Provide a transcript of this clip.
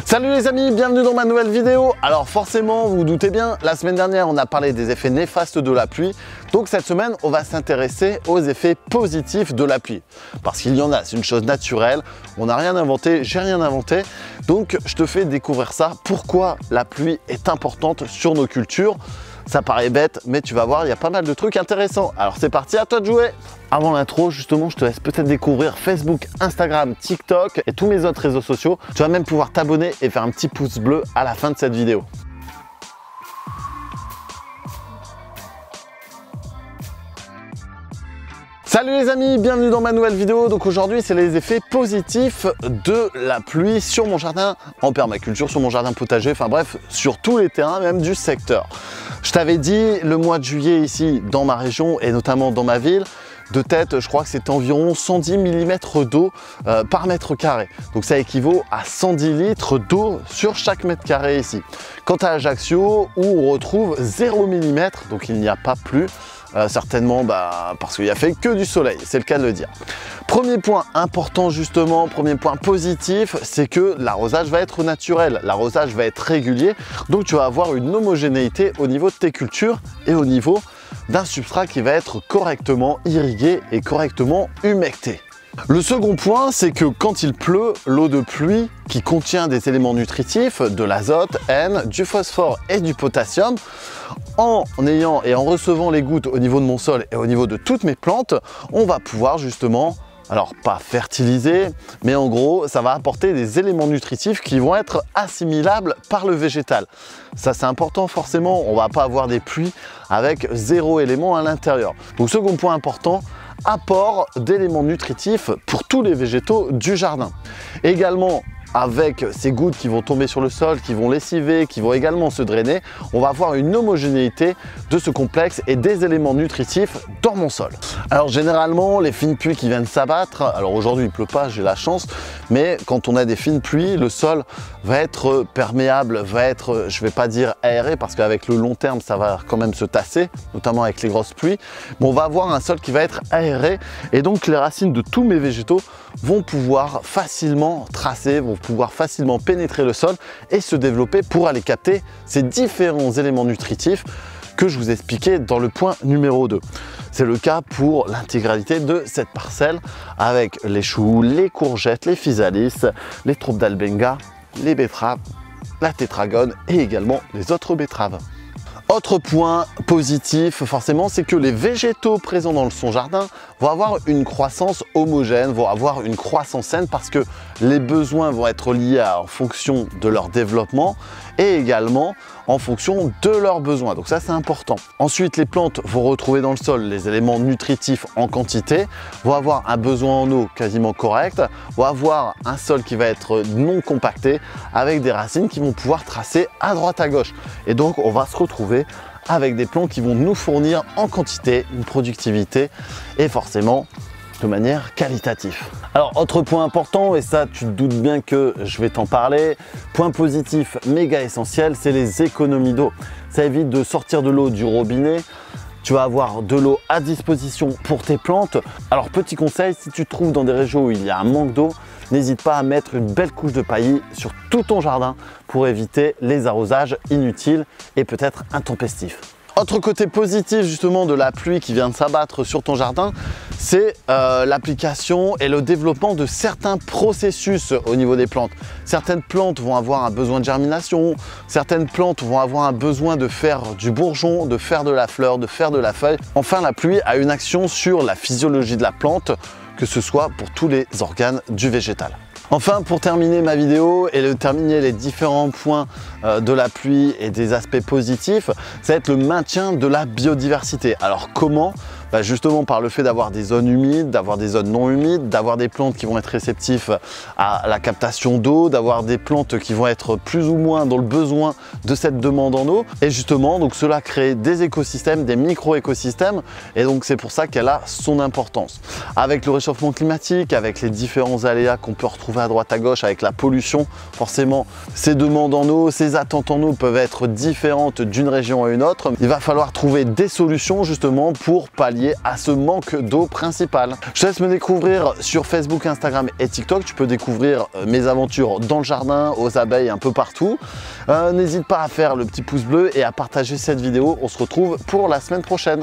Salut les amis, bienvenue dans ma nouvelle vidéo. Alors forcément, vous vous doutez bien, la semaine dernière, on a parlé des effets néfastes de la pluie. Donc cette semaine, on va s'intéresser aux effets positifs de la pluie. Parce qu'il y en a, c'est une chose naturelle. On n'a rien inventé, j'ai rien inventé. Donc je te fais découvrir ça. Pourquoi la pluie est importante sur nos cultures. Ça paraît bête, mais tu vas voir, il y a pas mal de trucs intéressants. Alors c'est parti, à toi de jouer. Avant l'intro, justement, je te laisse peut-être découvrir Facebook, Instagram, TikTok et tous mes autres réseaux sociaux. Tu vas même pouvoir t'abonner et faire un petit pouce bleu à la fin de cette vidéo. Salut les amis, bienvenue dans ma nouvelle vidéo. Donc aujourd'hui, c'est les effets positifs de la pluie sur mon jardin en permaculture, sur mon jardin potager, enfin bref, sur tous les terrains, même du secteur. Je t'avais dit, le mois de juillet ici, dans ma région et notamment dans ma ville, de tête, je crois que c'est environ 110 mm d'eau par mètre carré. Donc ça équivaut à 110 litres d'eau sur chaque mètre carré ici. Quant à Ajaccio, où on retrouve 0 mm, donc il n'y a pas plu, certainement parce qu'il n'y a fait que du soleil, c'est le cas de le dire. Premier point important justement, premier point positif, c'est que l'arrosage va être naturel, l'arrosage va être régulier, donc tu vas avoir une homogénéité au niveau de tes cultures et au niveau d'un substrat qui va être correctement irrigué et correctement humecté. Le second point, c'est que quand il pleut, l'eau de pluie qui contient des éléments nutritifs, de l'azote, N, du phosphore et du potassium, en ayant et en recevant les gouttes au niveau de mon sol et au niveau de toutes mes plantes, on va pouvoir justement, alors pas fertiliser, mais en gros, ça va apporter des éléments nutritifs qui vont être assimilables par le végétal. Ça c'est important forcément, on va pas avoir des pluies avec 0 élément à l'intérieur. Donc second point important, apport d'éléments nutritifs pour tous les végétaux du jardin. Également, avec ces gouttes qui vont tomber sur le sol, qui vont lessiver, qui vont également se drainer, on va avoir une homogénéité de ce complexe et des éléments nutritifs dans mon sol. Alors généralement, les fines pluies qui viennent s'abattre, alors aujourd'hui il ne pleut pas, j'ai la chance, mais quand on a des fines pluies, le sol va être perméable, va être, je ne vais pas dire aéré, parce qu'avec le long terme, ça va quand même se tasser, notamment avec les grosses pluies, mais on va avoir un sol qui va être aéré, et donc les racines de tous mes végétaux vont pouvoir facilement tracer, vont pouvoir facilement pénétrer le sol et se développer pour aller capter ces différents éléments nutritifs que je vous expliquais dans le point numéro 2. C'est le cas pour l'intégralité de cette parcelle avec les choux, les courgettes, les physalis, les troupes d'albenga, les betteraves, la tétragone et également les autres betteraves. Autre point positif, forcément, c'est que les végétaux présents dans son jardin vont avoir une croissance homogène, vont avoir une croissance saine parce que les besoins vont être liés en fonction de leur développement et également en fonction de leurs besoins. Donc ça, c'est important. Ensuite, les plantes vont retrouver dans le sol les éléments nutritifs en quantité, vont avoir un besoin en eau quasiment correct, vont avoir un sol qui va être non compacté avec des racines qui vont pouvoir tracer à droite à gauche. Et donc, on va se retrouver avec des plantes qui vont nous fournir en quantité une productivité et forcément de manière qualitative. Alors autre point important, et ça tu te doutes bien que je vais t'en parler, point positif méga essentiel, c'est les économies d'eau. Ça évite de sortir de l'eau du robinet, tu vas avoir de l'eau à disposition pour tes plantes. Alors petit conseil, si tu te trouves dans des régions où il y a un manque d'eau, n'hésite pas à mettre une belle couche de paillis sur tout ton jardin pour éviter les arrosages inutiles et peut-être intempestifs. Autre côté positif justement de la pluie qui vient de s'abattre sur ton jardin, c'est l'application et le développement de certains processus au niveau des plantes. Certaines plantes vont avoir un besoin de germination, certaines plantes vont avoir un besoin de faire du bourgeon, de faire de la fleur, de faire de la feuille. Enfin, la pluie a une action sur la physiologie de la plante, que ce soit pour tous les organes du végétal. Enfin, pour terminer ma vidéo et terminer les différents points de la pluie et des aspects positifs, ça va être le maintien de la biodiversité. Alors comment ? Justement par le fait d'avoir des zones humides, d'avoir des zones non humides, d'avoir des plantes qui vont être réceptives à la captation d'eau, d'avoir des plantes qui vont être plus ou moins dans le besoin de cette demande en eau. Et justement, donc cela crée des écosystèmes, des micro-écosystèmes, et donc c'est pour ça qu'elle a son importance. Avec le réchauffement climatique, avec les différents aléas qu'on peut retrouver à droite à gauche, avec la pollution, forcément ces demandes en eau, ces attentes en eau peuvent être différentes d'une région à une autre. Il va falloir trouver des solutions justement pour pallier pallier à ce manque d'eau principal. Je te laisse me découvrir sur Facebook, Instagram et TikTok. Tu peux découvrir mes aventures dans le jardin, aux abeilles, un peu partout. N'hésite pas à faire le petit pouce bleu et à partager cette vidéo. On se retrouve pour la semaine prochaine.